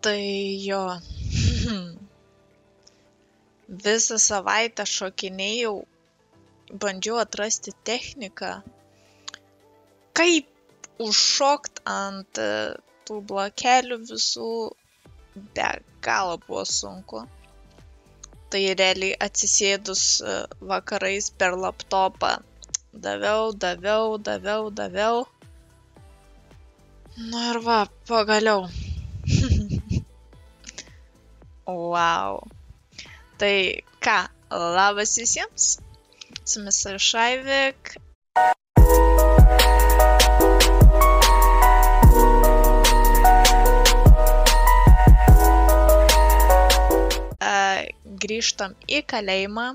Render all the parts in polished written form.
Tai jo. Visą savaitę šokinėjau, bandžiau atrasti techniką, kaip užšokt ant tų blokelių visų, be galo buvo sunku. Tai realiai atsisėdus vakarais per laptopą daviau. Nu ir va, pagaliau. Wow. Tai ką, labas visiems. Su jumis aš Aivik. Grįžtam į kalėjimą.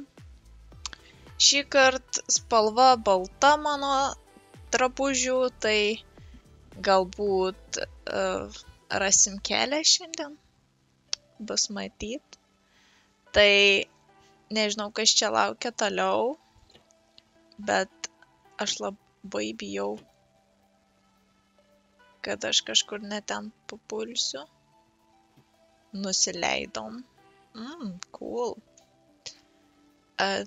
Šįkart spalva balta mano drabužių, tai galbūt rasim kelią šiandien. Bus matyt. Tai nežinau, kas čia laukia toliau, bet aš labai bijau, kad aš kažkur ne ten papulsiu. Nusileidom. Cool.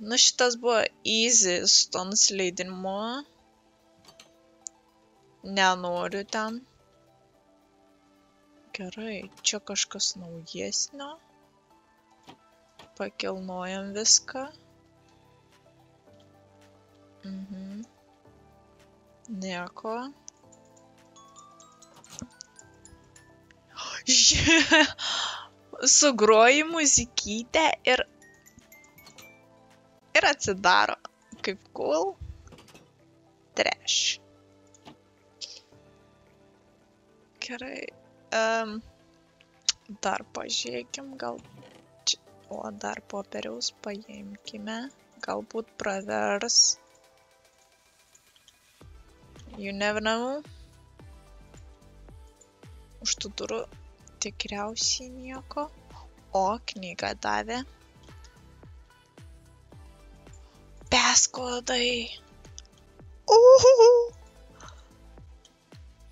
Nu šitas buvo easy su to nusileidimu. Nenoriu ten. Gerai, čia kažkas naujesnio. Pakilnojam viską. Nieko. Sugroji muzikytę ir atsidaro. Kaip cool. Trash. Gerai. Dar pažiūrėkim, gal čia. O, dar popieriaus paimkime. Galbūt pravers. You never know. Už tų durų tikriausiai nieko. O, knyga davė. Peskodai.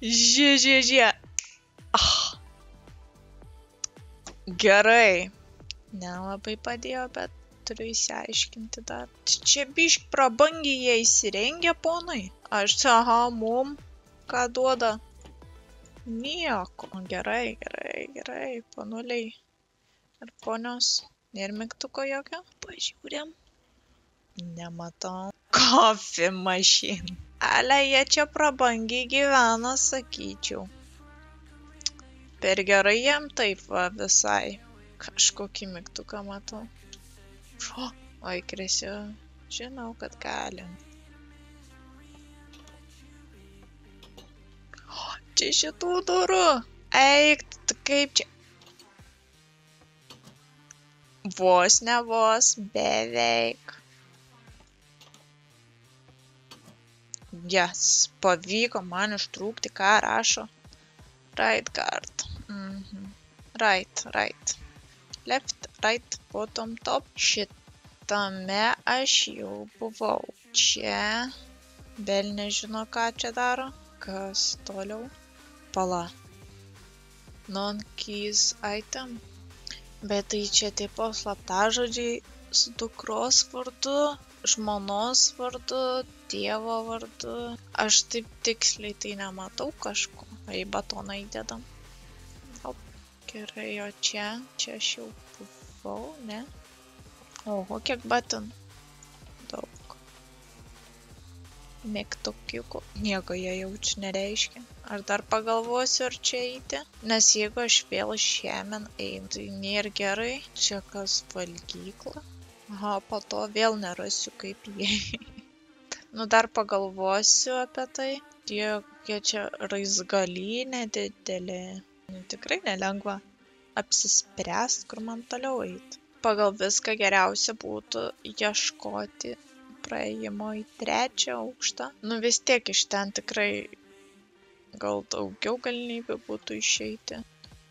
Žie. Gerai. Nelabai padėjo, bet turiu įsiaiškinti dar. Čia bišk prabangiai jie įsirengia, ponai. Aš aha, mum ką duoda. Nieko. Gerai, ponuliai. Ir ponios, nėra mygtuko jokio? Pažiūrėm. Nematau. Coffee machine. Ale, jie čia prabangiai gyvena, sakyčiau. Per gerai jiem taip va visai. Kažkokį mygtuką matau. Oi, Krisiu, žinau, kad galim. Čia šitų durų. Eik, kaip čia. Vos ne vos, beveik. Yes, pavyko man ištrūkti, ką rašo. Right guard. Right. Left, right, bottom, top. Šitame aš jau buvau. Čia. Bel nežino, ką čia daro. Kas toliau? Pala. Non-keys item. Bet tai čia tipo slaptažodžiai su dukros vardu, žmonos vardu, tėvo vardu. Aš taip tiksliai tai nematau kažko. Į batoną įdedam. Gerai, o čia aš jau buvau, ne? Oho, kiek batonų. Daug. Mygtukiukų. Nieko jie jaučiu nereiškia. Ar dar pagalvosiu, ar čia eiti? Nes jeigu aš vėl šiandien einu, tai nėra gerai. Čia kas valgykla. Aha, po to vėl nerasiu, kaip jie. Nu, dar pagalvosiu apie tai. Jie čia raizgalį nedidelė. Nu, tikrai nelengva apsispręst, kur man toliau eiti. Pagal viską geriausia būtų ieškoti praėjimo į 3 aukštą. Nu, vis tiek iš ten tikrai gal daugiau galimybių būtų išeiti.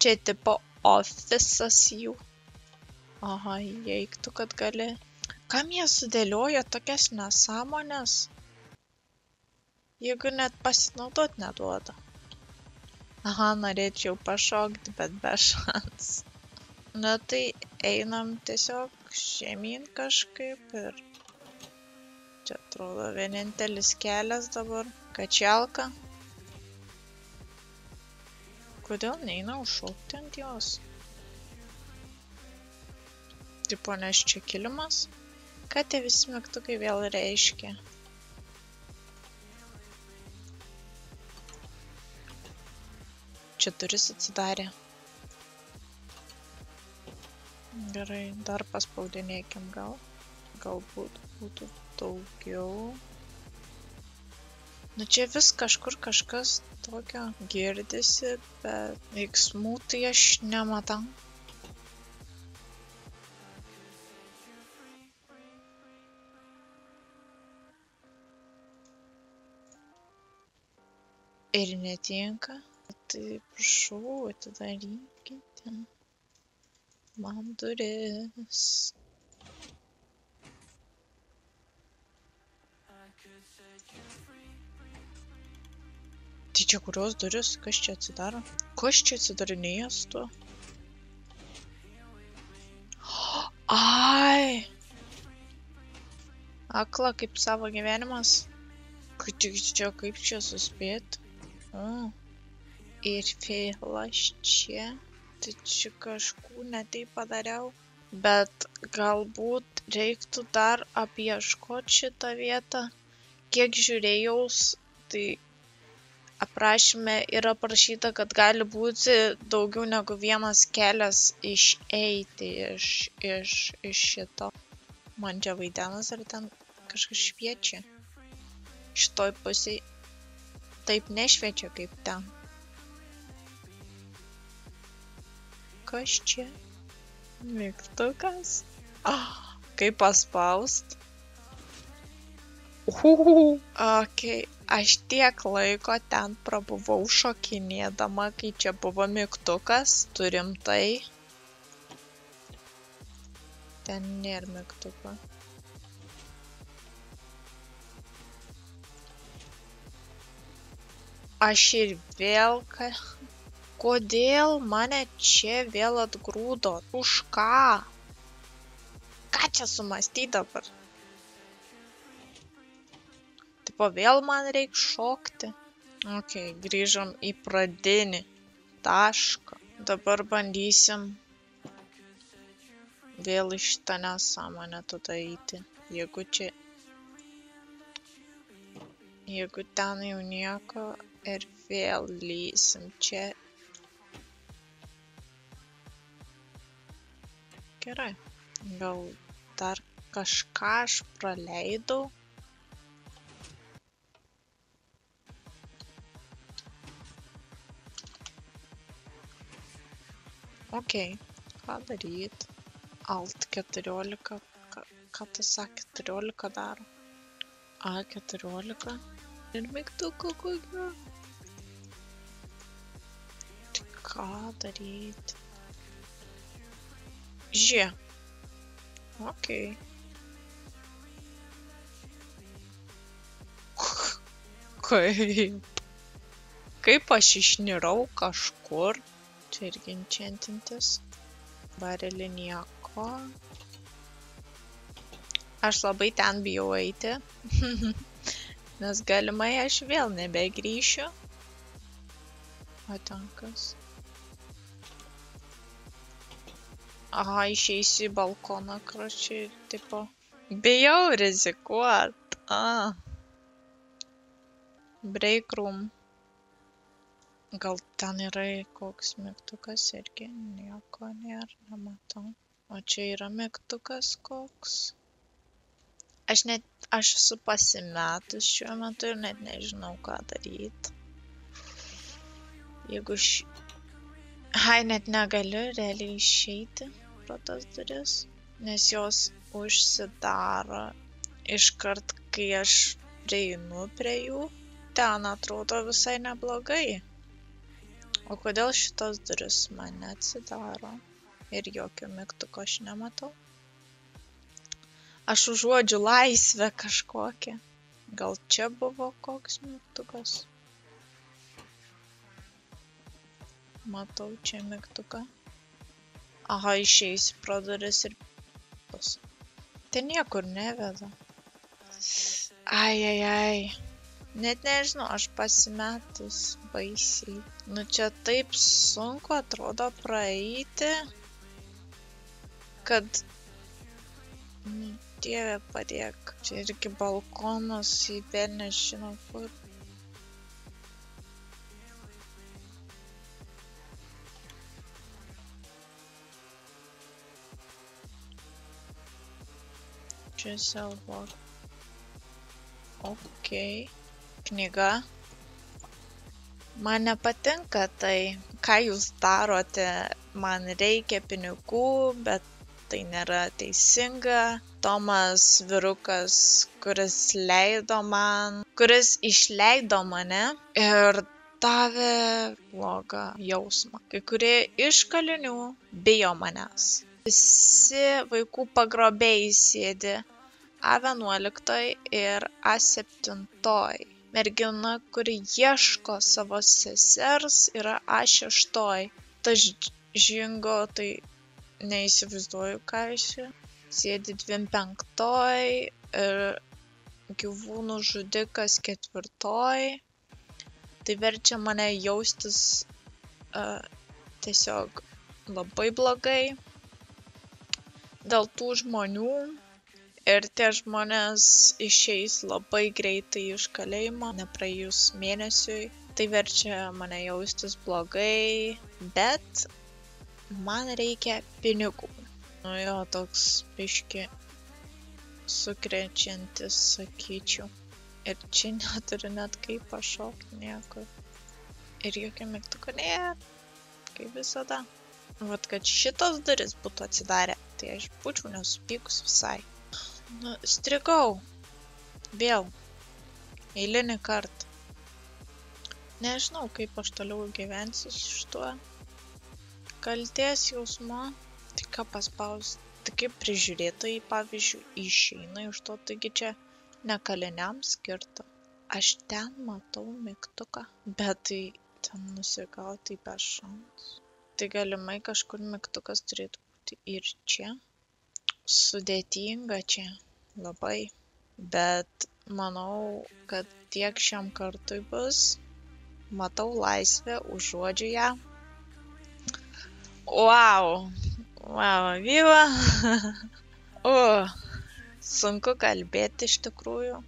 Čia tipo ofisas jų. Aha, įeiktų, kad gali. Kam jie sudėlioja tokias nesąmonės? Jeigu net pasinaudot neduoda. Aha, norėčiau pašokti, bet be šansų. Na tai einam tiesiog žemyn kažkaip ir čia atrodo vienintelis kelias dabar. Kačialka. Kodėl neina užšokti ant jos? Tipo, nes čia kilimas? Ką tie visi mygtukai vėl reiškia? Čia duris atsidarė. Gerai, dar paspaudinėkim gal. Galbūt būtų daugiau. Nu čia vis kažkur kažkas tokio girdisi, bet veiksmų tai aš nematau. Ir netinka. Tai prašau, atidarykite man duris. Tai čia kurios duris? Kas čia atsidaro? Kas čia atsidarinėja su tuo? Ai! Akla kaip savo gyvenimas. Kaip čia suspėti? Ir feilas čia. Tai čia kažkų netai padariau. Bet galbūt reiktų dar apieškoti šitą vietą. Kiek žiūrėjau, tai aprašyme yra parašyta, kad gali būti daugiau negu vienas kelias išeiti iš šito. Man čia vaidenas ar ten kažkas šviečia. Šitoj pusėj taip nešviečia kaip ten. Kas čia? Mygtukas? Kaip paspaust? Okay. Aš tiek laiko ten prabuvau šokinėdama, kai čia buvo mygtukas. Turim tai. Ten nėra mygtuko. Aš ir vėl... Kodėl mane čia vėl atgrūdo? Už ką? Ką čia sumąstyti dabar? Tipo, vėl man reikia šokti. Ok, grįžom į pradinį tašką. Dabar bandysim vėl iš šitą nesąmonę tada eiti. Jeigu ten jau nieko ir vėl lysim čia. Gerai. Gal dar kažką aš praleidau. Ok, ką daryt? Alt 14, ką tas A14 daro? A14 ir mygtuko kokio. Tai ką daryt? Žie. Ok. Kaip aš išnirau kažkur? Čia irgi enchantintis. Barelį nieko. Aš labai ten bijau eiti. Nes galimai aš vėl nebegrįšiu. O ten kas? Aha, išeisiu į balkoną, kračiai, tipo. Bijau rizikuot. Break room. Gal ten yra koks mygtukas irgi? Nieko nėra, nematau. O čia yra mygtukas koks? Aš esu pasimetus šiuo metu ir net nežinau, ką daryti. Jeigu net negaliu realiai išeiti pro tas duris, nes jos užsidaro iškart, kai aš prieinu prie jų. Ten atrodo visai neblogai. O kodėl šitos duris man neatsidaro? Ir jokio mygtuko aš nematau. Aš užuodžiu laisvę kažkokią. Gal čia buvo koks mygtukas? Matau čia mygtuką. Aha, išeisi pro duris ir bus. Tai niekur neveda. Ai. Net nežinau, aš pasimetus baisiai. Nu čia taip sunku atrodo praeiti, kad... Dieve padėk. Čia irgi balkonas į velnią žino kur. Čia Selvor. Ok. Knyga. Man nepatinka tai, ką jūs darote. Man reikia pinigų, bet tai nėra teisinga. Tomas vyrukas, kuris išleido mane ir davė blogą jausmą. Kai kurie iš kalinių bijo manęs. Visi vaikų pagrobėjai sėdi A11 ir A7. Mergina, kuri ieško savo sesers, yra A6. Ta žingo, tai neįsivaizduoju, ką esi. Sėdi 25 ir gyvūnų žudikas 4. Tai verčia mane jaustis tiesiog labai blogai dėl tų žmonių. Ir tie žmonės išeis labai greitai iš kalėjimo, nepraėjus mėnesiui. Tai verčia mane jaustis blogai, bet man reikia pinigų. Nu jo, toks biški sukrečiantis, sakyčiau. Ir čia neturiu net kaip pašokti niekur. Ir jokio mygtuko nėra, kaip visada. Vat, kad šitos duris būtų atsidarę, tai aš būčiau nesupykus visai. Nu, strigau. Vėl. Eilinį kartą. Nežinau, kaip aš toliau gyvensiu su šituo. Kaltės jausmu. Tai ką paspausti. Tai kaip prižiūrėtojai, pavyzdžiui, išeina iš to. Taigi čia ne kaliniams skirta. Aš ten matau mygtuką. Bet tai ten nusigauti be šansų. Tai galimai kažkur mygtukas turėtų būti ir čia. Sudėtinga čia labai, bet manau, kad tiek šiam kartui bus. Matau laisvę, užuodžiu ją. Wow, vyva. Sunku kalbėti iš tikrųjų.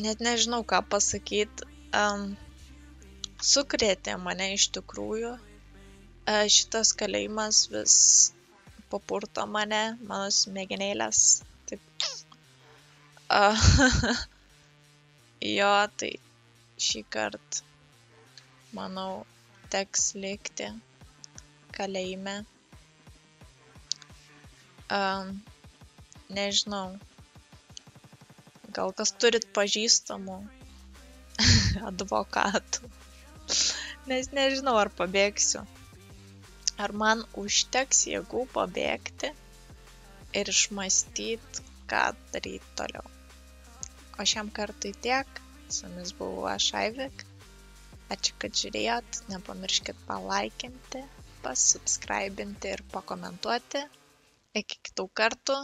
Net nežinau, ką pasakyti. Sukrėtė mane iš tikrųjų. Šitas kalėjimas vis papurto mane, mano smegenėlės. Taip. Jo, tai šį kartą, manau, teks likti kalėjime. Nežinau. Gal kas turit pažįstamų advokatų. Nes nežinau, ar pabėgsiu. Ar man užteks jėgų pabėgti ir išmąstyti, ką daryti toliau. O šiam kartui tiek. Su jumis buvau aš, Aivik. Ačiū, kad žiūrėjot. Nepamirškit palaikinti, pasubscribinti ir pakomentuoti. Iki kitų kartų.